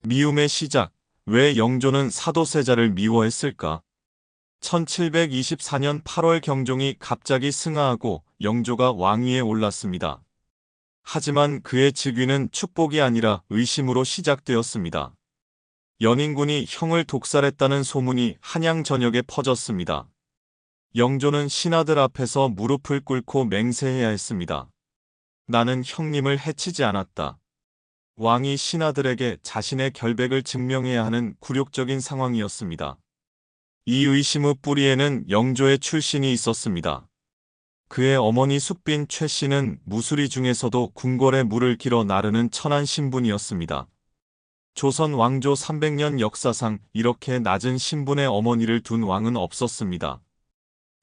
미움의 시작. 왜 영조는 사도세자를 미워했을까? 1724년 8월 경종이 갑자기 승하하고 영조가 왕위에 올랐습니다. 하지만 그의 즉위는 축복이 아니라 의심으로 시작되었습니다. 연인군이 형을 독살했다는 소문이 한양 전역에 퍼졌습니다. 영조는 신하들 앞에서 무릎을 꿇고 맹세해야 했습니다. 나는 형님을 해치지 않았다. 왕이 신하들에게 자신의 결백을 증명해야 하는 굴욕적인 상황이었습니다. 이 의심의 뿌리에는 영조의 출신이 있었습니다. 그의 어머니 숙빈 최 씨는 무수리 중에서도 궁궐에 물을 길어 나르는 천한 신분이었습니다. 조선 왕조 300년 역사상 이렇게 낮은 신분의 어머니를 둔 왕은 없었습니다.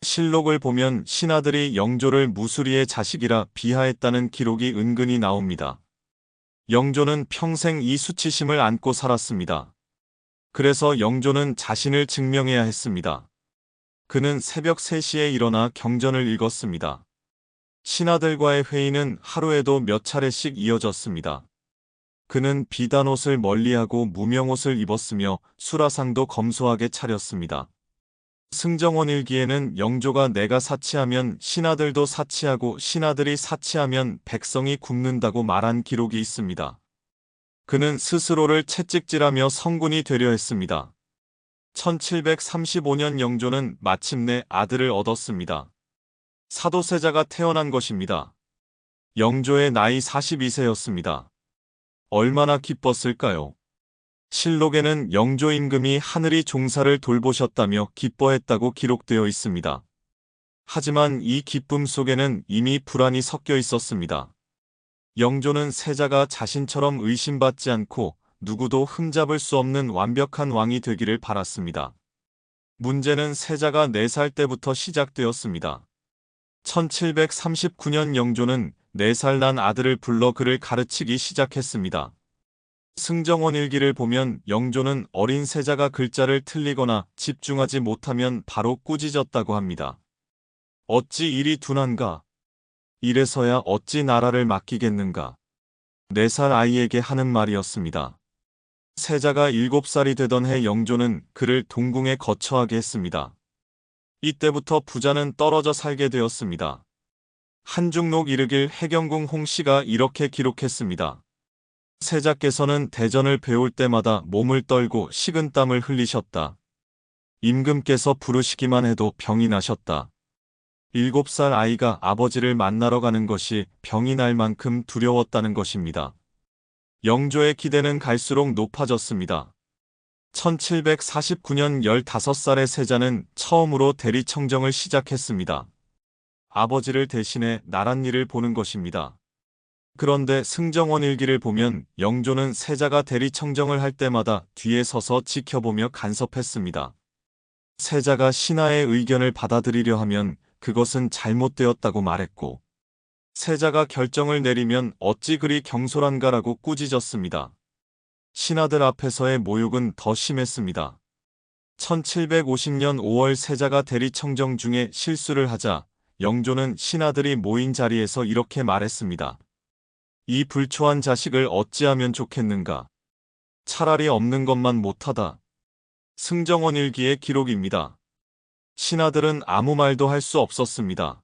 실록을 보면 신하들이 영조를 무수리의 자식이라 비하했다는 기록이 은근히 나옵니다. 영조는 평생 이 수치심을 안고 살았습니다. 그래서 영조는 자신을 증명해야 했습니다. 그는 새벽 3시에 일어나 경전을 읽었습니다. 신하들과의 회의는 하루에도 몇 차례씩 이어졌습니다. 그는 비단옷을 멀리하고 무명옷을 입었으며 수라상도 검소하게 차렸습니다. 승정원 일기에는 영조가 내가 사치하면 신하들도 사치하고 신하들이 사치하면 백성이 굶는다고 말한 기록이 있습니다. 그는 스스로를 채찍질하며 성군이 되려 했습니다. 1735년 영조는 마침내 아들을 얻었습니다. 사도세자가 태어난 것입니다. 영조의 나이 42세였습니다. 얼마나 기뻤을까요? 실록에는 영조 임금이 하늘이 종사를 돌보셨다며 기뻐했다고 기록되어 있습니다. 하지만 이 기쁨 속에는 이미 불안이 섞여 있었습니다. 영조는 세자가 자신처럼 의심받지 않고 누구도 흠잡을 수 없는 완벽한 왕이 되기를 바랐습니다. 문제는 세자가 4살 때부터 시작되었습니다. 1739년 영조는 4살 난 아들을 불러 그를 가르치기 시작했습니다. 승정원 일기를 보면 영조는 어린 세자가 글자를 틀리거나 집중하지 못하면 바로 꾸짖었다고 합니다. 어찌 일이 둔한가? 이래서야 어찌 나라를 맡기겠는가? 4살 아이에게 하는 말이었습니다. 세자가 7살이 되던 해 영조는 그를 동궁에 거처하게 했습니다. 이때부터 부자는 떨어져 살게 되었습니다. 한중록 이르길 해경궁 홍씨가 이렇게 기록했습니다. 세자께서는 대전을 배울 때마다 몸을 떨고 식은땀을 흘리셨다. 임금께서 부르시기만 해도 병이 나셨다. 7살 아이가 아버지를 만나러 가는 것이 병이 날 만큼 두려웠다는 것입니다. 영조의 기대는 갈수록 높아졌습니다. 1749년 15살의 세자는 처음으로 대리청정을 시작했습니다. 아버지를 대신해 나랏일을 일을 보는 것입니다. 그런데 승정원 일기를 보면 영조는 세자가 대리청정을 할 때마다 뒤에 서서 지켜보며 간섭했습니다. 세자가 신하의 의견을 받아들이려 하면 그것은 잘못되었다고 말했고, 세자가 결정을 내리면 어찌 그리 경솔한가라고 꾸짖었습니다. 신하들 앞에서의 모욕은 더 심했습니다. 1750년 5월 세자가 대리청정 중에 실수를 하자 영조는 신하들이 모인 자리에서 이렇게 말했습니다. 이 불초한 자식을 어찌하면 좋겠는가? 차라리 없는 것만 못하다. 승정원 일기의 기록입니다. 신하들은 아무 말도 할 수 없었습니다.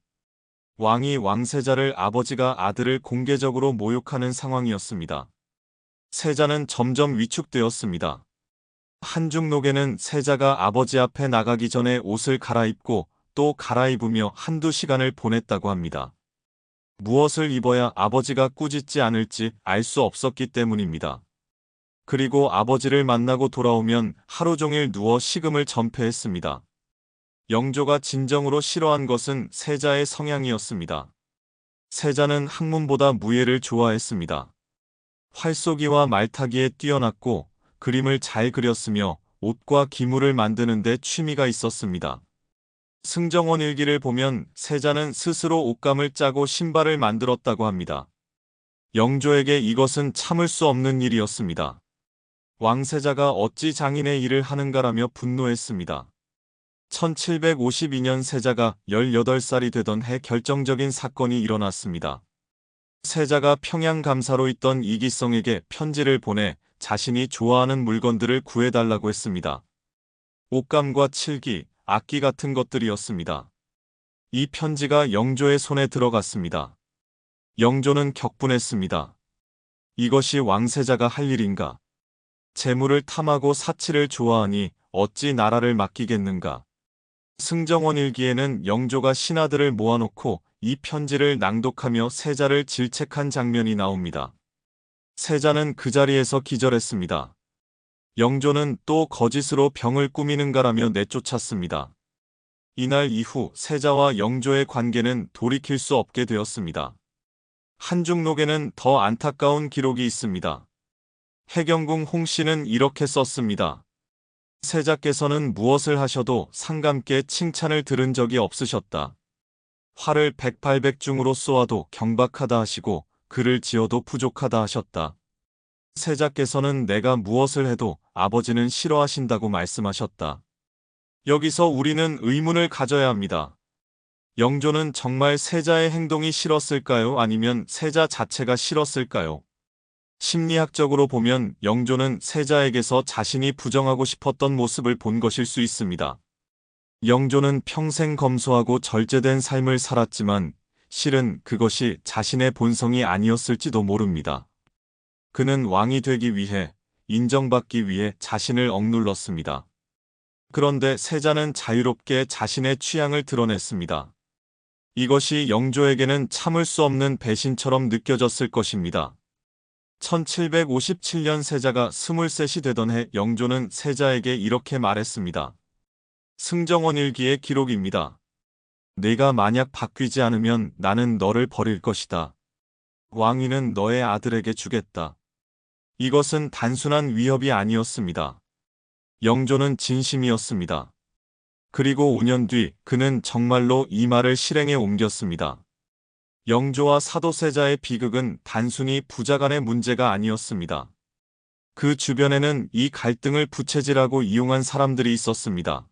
왕이 왕세자를 아버지가 아들을 공개적으로 모욕하는 상황이었습니다. 세자는 점점 위축되었습니다. 한중록에는 세자가 아버지 앞에 나가기 전에 옷을 갈아입고 또 갈아입으며 한두 시간을 보냈다고 합니다. 무엇을 입어야 아버지가 꾸짖지 않을지 알 수 없었기 때문입니다. 그리고 아버지를 만나고 돌아오면 하루 종일 누워 식음을 전폐했습니다. 영조가 진정으로 싫어한 것은 세자의 성향이었습니다. 세자는 학문보다 무예를 좋아했습니다. 활쏘기와 말타기에 뛰어났고 그림을 잘 그렸으며 옷과 기물을 만드는 데 취미가 있었습니다. 승정원 일기를 보면 세자는 스스로 옷감을 짜고 신발을 만들었다고 합니다. 영조에게 이것은 참을 수 없는 일이었습니다. 왕세자가 어찌 장인의 일을 하는가라며 분노했습니다. 1752년 세자가 18살이 되던 해 결정적인 사건이 일어났습니다. 세자가 평양감사로 있던 이기성에게 편지를 보내 자신이 좋아하는 물건들을 구해달라고 했습니다. 옷감과 칠기, 악기 같은 것들이었습니다. 이 편지가 영조의 손에 들어갔습니다. 영조는 격분했습니다. 이것이 왕세자가 할 일인가? 재물을 탐하고 사치를 좋아하니 어찌 나라를 맡기겠는가? 승정원 일기에는 영조가 신하들을 모아놓고 이 편지를 낭독하며 세자를 질책한 장면이 나옵니다. 세자는 그 자리에서 기절했습니다. 영조는 또 거짓으로 병을 꾸미는가라며 내쫓았습니다. 이날 이후 세자와 영조의 관계는 돌이킬 수 없게 되었습니다. 한중록에는 더 안타까운 기록이 있습니다. 해경궁 홍씨는 이렇게 썼습니다. 세자께서는 무엇을 하셔도 상감께 칭찬을 들은 적이 없으셨다. 활을 백발백중으로 쏘아도 경박하다 하시고 글을 지어도 부족하다 하셨다. 세자께서는 내가 무엇을 해도 아버지는 싫어하신다고 말씀하셨다. 여기서 우리는 의문을 가져야 합니다. 영조는 정말 세자의 행동이 싫었을까요? 아니면 세자 자체가 싫었을까요? 심리학적으로 보면 영조는 세자에게서 자신이 부정하고 싶었던 모습을 본 것일 수 있습니다. 영조는 평생 검소하고 절제된 삶을 살았지만 실은 그것이 자신의 본성이 아니었을지도 모릅니다. 그는 왕이 되기 위해, 인정받기 위해 자신을 억눌렀습니다. 그런데 세자는 자유롭게 자신의 취향을 드러냈습니다. 이것이 영조에게는 참을 수 없는 배신처럼 느껴졌을 것입니다. 1757년 세자가 23이 되던 해 영조는 세자에게 이렇게 말했습니다. 승정원 일기의 기록입니다. 네가 만약 바뀌지 않으면 나는 너를 버릴 것이다. 왕위는 너의 아들에게 주겠다. 이것은 단순한 위협이 아니었습니다. 영조는 진심이었습니다. 그리고 5년 뒤 그는 정말로 이 말을 실행에 옮겼습니다. 영조와 사도세자의 비극은 단순히 부자 간의 문제가 아니었습니다. 그 주변에는 이 갈등을 부채질하고 이용한 사람들이 있었습니다.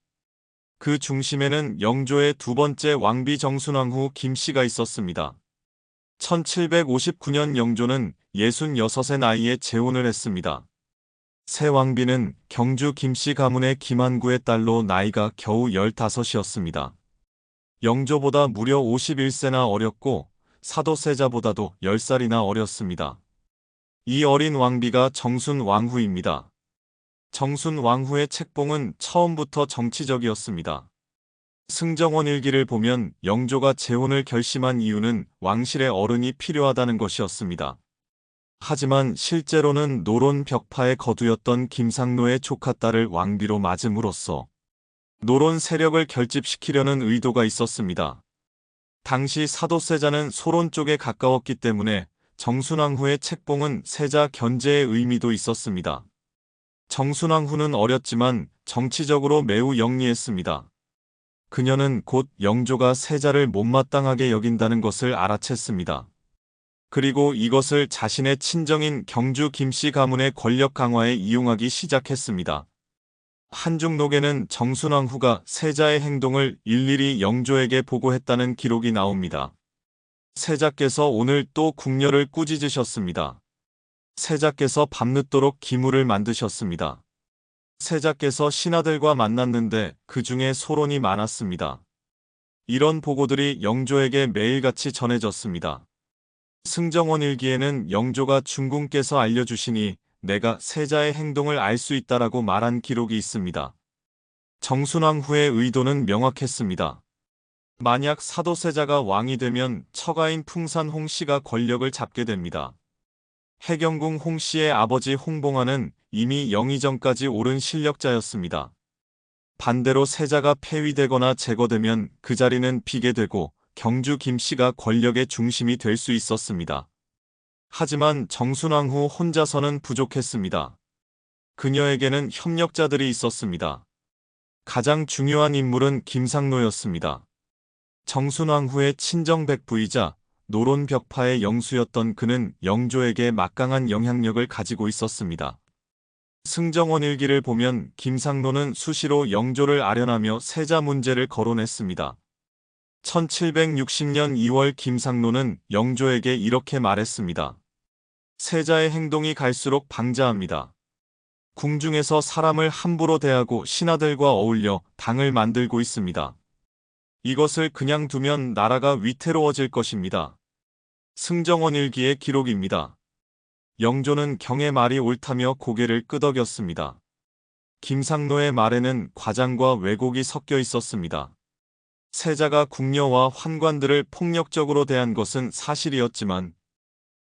그 중심에는 영조의 두 번째 왕비 정순왕후 김씨가 있었습니다. 1759년 영조는 66의 나이에 재혼을 했습니다. 새 왕비는 경주 김씨 가문의 김한구의 딸로 나이가 겨우 15이었습니다. 영조보다 무려 51세나 어렸고 사도세자보다도 10살이나 어렸습니다. 이 어린 왕비가 정순왕후입니다. 정순왕후의 책봉은 처음부터 정치적이었습니다. 승정원 일기를 보면 영조가 재혼을 결심한 이유는 왕실의 어른이 필요하다는 것이었습니다. 하지만 실제로는 노론 벽파의 거두였던 김상노의 조카딸을 왕비로 맞음으로써 노론 세력을 결집시키려는 의도가 있었습니다. 당시 사도세자는 소론 쪽에 가까웠기 때문에 정순왕후의 책봉은 세자 견제의 의미도 있었습니다. 정순왕후는 어렸지만 정치적으로 매우 영리했습니다. 그녀는 곧 영조가 세자를 못마땅하게 여긴다는 것을 알아챘습니다. 그리고 이것을 자신의 친정인 경주 김씨 가문의 권력 강화에 이용하기 시작했습니다. 한중록에는 정순왕후가 세자의 행동을 일일이 영조에게 보고했다는 기록이 나옵니다. 세자께서 오늘 또 궁녀를 꾸짖으셨습니다. 세자께서 밤늦도록 기물을 만드셨습니다. 세자께서 신하들과 만났는데 그 중에 소론이 많았습니다. 이런 보고들이 영조에게 매일같이 전해졌습니다. 승정원 일기에는 영조가 중궁께서 알려주시니 내가 세자의 행동을 알 수 있다라고 말한 기록이 있습니다. 정순왕후의 의도는 명확했습니다. 만약 사도세자가 왕이 되면 처가인 풍산 홍씨가 권력을 잡게 됩니다. 해경궁 홍씨의 아버지 홍봉환은 이미 영의정까지 오른 실력자였습니다. 반대로 세자가 폐위되거나 제거되면 그 자리는 비게 되고 경주 김씨가 권력의 중심이 될 수 있었습니다. 하지만 정순왕후 혼자서는 부족했습니다. 그녀에게는 협력자들이 있었습니다. 가장 중요한 인물은 김상노였습니다. 정순왕후의 친정 백부이자 노론 벽파의 영수였던 그는 영조에게 막강한 영향력을 가지고 있었습니다. 승정원 일기를 보면 김상노는 수시로 영조를 아련하며 세자 문제를 거론했습니다. 1760년 2월 김상노는 영조에게 이렇게 말했습니다. 세자의 행동이 갈수록 방자합니다. 궁중에서 사람을 함부로 대하고 신하들과 어울려 당을 만들고 있습니다. 이것을 그냥 두면 나라가 위태로워질 것입니다. 승정원 일기의 기록입니다. 영조는 경의 말이 옳다며 고개를 끄덕였습니다. 김상노의 말에는 과장과 왜곡이 섞여 있었습니다. 세자가 궁녀와 환관들을 폭력적으로 대한 것은 사실이었지만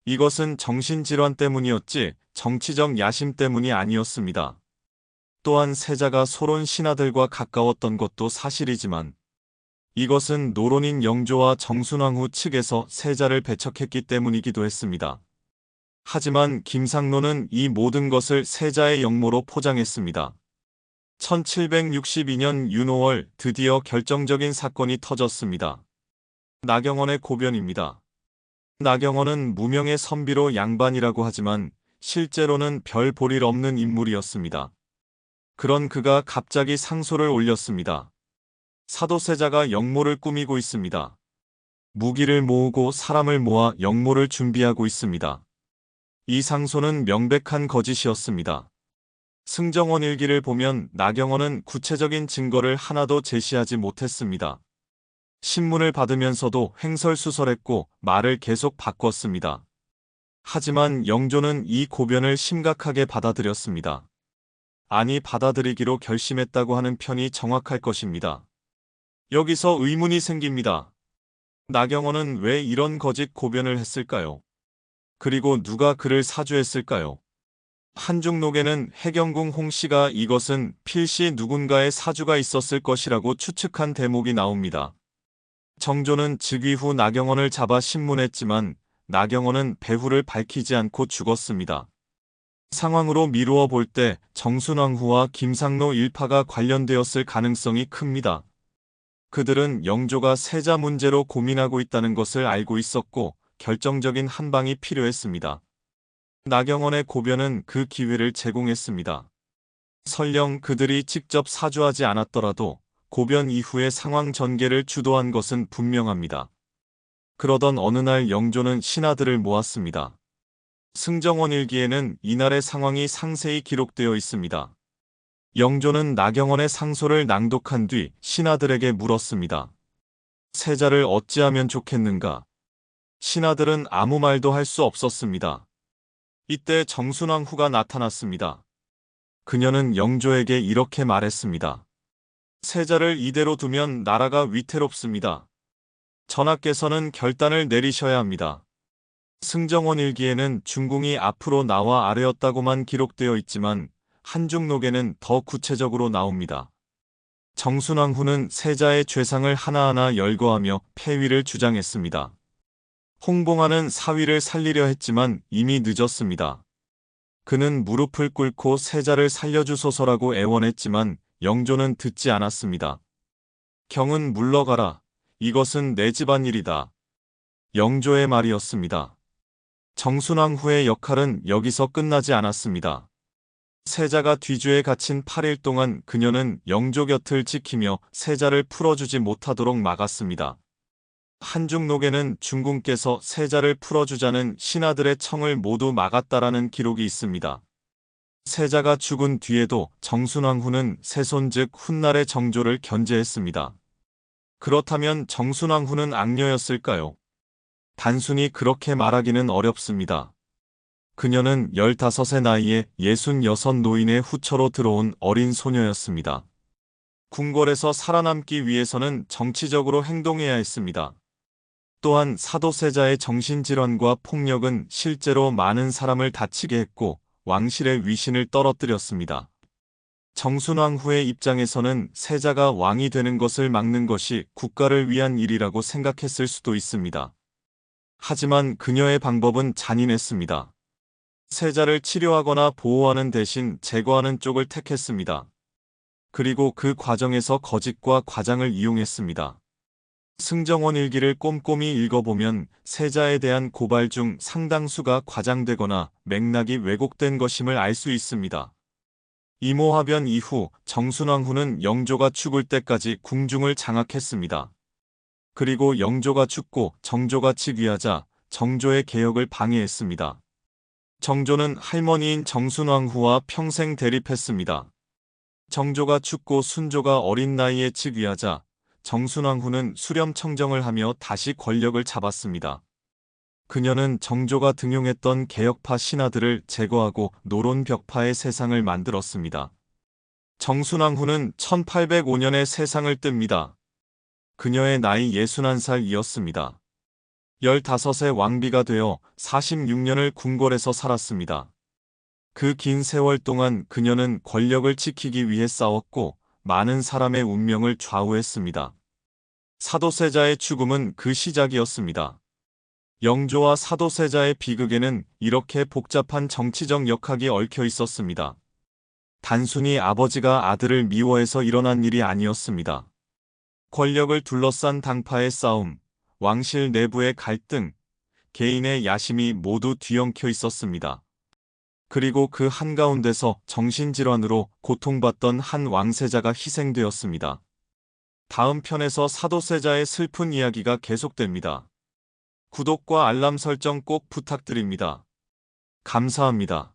이것은 정신질환 때문이었지 정치적 야심 때문이 아니었습니다. 또한 세자가 소론 신하들과 가까웠던 것도 사실이지만 이것은 노론인 영조와 정순왕후 측에서 세자를 배척했기 때문이기도 했습니다. 하지만 김상노는 이 모든 것을 세자의 역모로 포장했습니다. 1762년 윤5월 드디어 결정적인 사건이 터졌습니다. 나경원의 고변입니다. 나경원은 무명의 선비로 양반이라고 하지만 실제로는 별 볼일 없는 인물이었습니다. 그런 그가 갑자기 상소를 올렸습니다. 사도세자가 역모를 꾸미고 있습니다. 무기를 모으고 사람을 모아 역모를 준비하고 있습니다. 이 상소는 명백한 거짓이었습니다. 승정원 일기를 보면 나경원은 구체적인 증거를 하나도 제시하지 못했습니다. 신문을 받으면서도 횡설수설했고 말을 계속 바꿨습니다. 하지만 영조는 이 고변을 심각하게 받아들였습니다. 아니, 받아들이기로 결심했다고 하는 편이 정확할 것입니다. 여기서 의문이 생깁니다. 나경원은 왜 이런 거짓 고변을 했을까요? 그리고 누가 그를 사주했을까요? 한중록에는 해경궁 홍씨가 이것은 필시 누군가의 사주가 있었을 것이라고 추측한 대목이 나옵니다. 정조는 즉위 후 나경원을 잡아 신문했지만 나경원은 배후를 밝히지 않고 죽었습니다. 상황으로 미루어 볼 때 정순왕후와 김상노 일파가 관련되었을 가능성이 큽니다. 그들은 영조가 세자 문제로 고민하고 있다는 것을 알고 있었고 결정적인 한방이 필요했습니다. 나경원의 고변은 그 기회를 제공했습니다. 설령 그들이 직접 사주하지 않았더라도 고변 이후의 상황 전개를 주도한 것은 분명합니다. 그러던 어느 날 영조는 신하들을 모았습니다. 승정원 일기에는 이날의 상황이 상세히 기록되어 있습니다. 영조는 나경원의 상소를 낭독한 뒤 신하들에게 물었습니다. 세자를 어찌하면 좋겠는가? 신하들은 아무 말도 할 수 없었습니다. 이때 정순왕후가 나타났습니다. 그녀는 영조에게 이렇게 말했습니다. 세자를 이대로 두면 나라가 위태롭습니다. 전하께서는 결단을 내리셔야 합니다. 승정원 일기에는 중궁이 앞으로 나와 아래였다고만 기록되어 있지만 한중록에는 더 구체적으로 나옵니다. 정순왕후는 세자의 죄상을 하나하나 열거하며 폐위를 주장했습니다. 홍봉하는 사위를 살리려 했지만 이미 늦었습니다. 그는 무릎을 꿇고 세자를 살려주소서라고 애원했지만 영조는 듣지 않았습니다. 경은 물러가라. 이것은 내 집안일이다. 영조의 말이었습니다. 정순왕후의 역할은 여기서 끝나지 않았습니다. 세자가 뒤주에 갇힌 8일 동안 그녀는 영조 곁을 지키며 세자를 풀어주지 못하도록 막았습니다. 한중록에는 중궁께서 세자를 풀어주자는 신하들의 청을 모두 막았다라는 기록이 있습니다. 세자가 죽은 뒤에도 정순왕후는 세손 즉 훗날의 정조를 견제했습니다. 그렇다면 정순왕후는 악녀였을까요? 단순히 그렇게 말하기는 어렵습니다. 그녀는 15의 나이에 66 노인의 후처로 들어온 어린 소녀였습니다. 궁궐에서 살아남기 위해서는 정치적으로 행동해야 했습니다. 또한 사도세자의 정신질환과 폭력은 실제로 많은 사람을 다치게 했고 왕실의 위신을 떨어뜨렸습니다. 정순왕후의 입장에서는 세자가 왕이 되는 것을 막는 것이 국가를 위한 일이라고 생각했을 수도 있습니다. 하지만 그녀의 방법은 잔인했습니다. 세자를 치료하거나 보호하는 대신 제거하는 쪽을 택했습니다. 그리고 그 과정에서 거짓과 과장을 이용했습니다. 승정원 일기를 꼼꼼히 읽어보면 세자에 대한 고발 중 상당수가 과장되거나 맥락이 왜곡된 것임을 알 수 있습니다. 이모화변 이후 정순왕후는 영조가 죽을 때까지 궁중을 장악했습니다. 그리고 영조가 죽고 정조가 즉위하자 정조의 개혁을 방해했습니다. 정조는 할머니인 정순왕후와 평생 대립했습니다. 정조가 죽고 순조가 어린 나이에 즉위하자 정순왕후는 수렴청정을 하며 다시 권력을 잡았습니다. 그녀는 정조가 등용했던 개혁파 신하들을 제거하고 노론벽파의 세상을 만들었습니다. 정순왕후는 1805년에 세상을 뜹니다. 그녀의 나이 61살이었습니다. 15세 왕비가 되어 46년을 궁궐에서 살았습니다. 그 긴 세월 동안 그녀는 권력을 지키기 위해 싸웠고 많은 사람의 운명을 좌우했습니다. 사도세자의 죽음은 그 시작이었습니다. 영조와 사도세자의 비극에는 이렇게 복잡한 정치적 역학이 얽혀 있었습니다. 단순히 아버지가 아들을 미워해서 일어난 일이 아니었습니다. 권력을 둘러싼 당파의 싸움, 왕실 내부의 갈등, 개인의 야심이 모두 뒤엉켜 있었습니다. 그리고 그 한가운데서 정신질환으로 고통받던 한 왕세자가 희생되었습니다. 다음 편에서 사도세자의 슬픈 이야기가 계속됩니다. 구독과 알람 설정 꼭 부탁드립니다. 감사합니다.